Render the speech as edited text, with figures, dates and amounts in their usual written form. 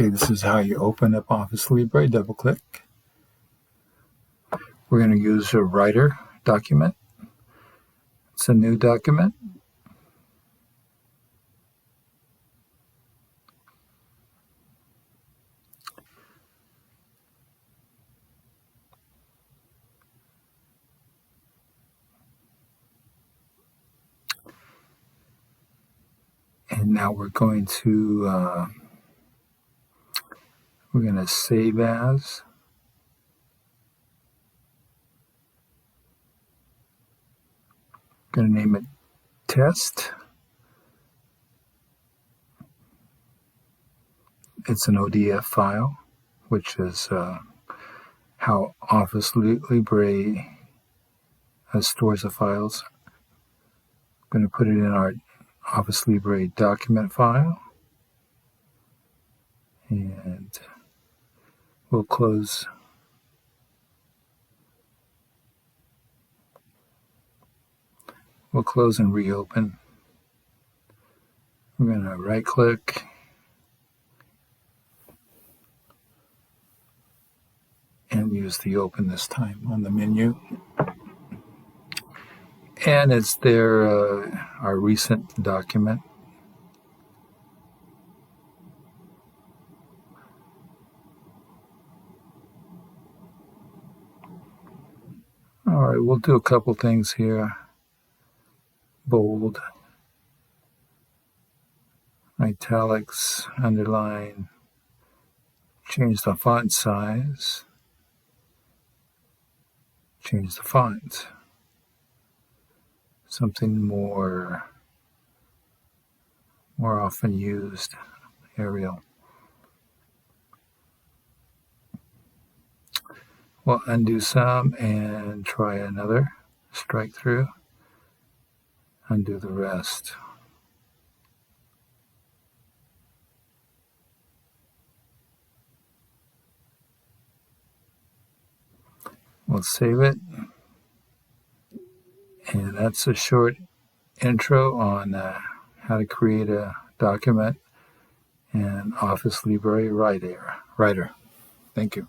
Okay, this is how you open up OfficeLibre. Double click. We're going to use a writer document. It's a new document. And now we're going to save as. Going to name it test. It's an ODF file, which is how OfficeLibre stores the files. I'm going to put it in our OfficeLibre document file, and we'll close. We'll close and reopen. We're going to right click and use the open this time on the menu. And it's there, our recent document. All right, we'll do a couple things here. Bold, italics, underline, change the font size, change the font. Something more often used, Arial. We'll undo some and try another, strike through, undo the rest. We'll save it. And that's a short intro on how to create a document in OfficeLibre Writer. Thank you.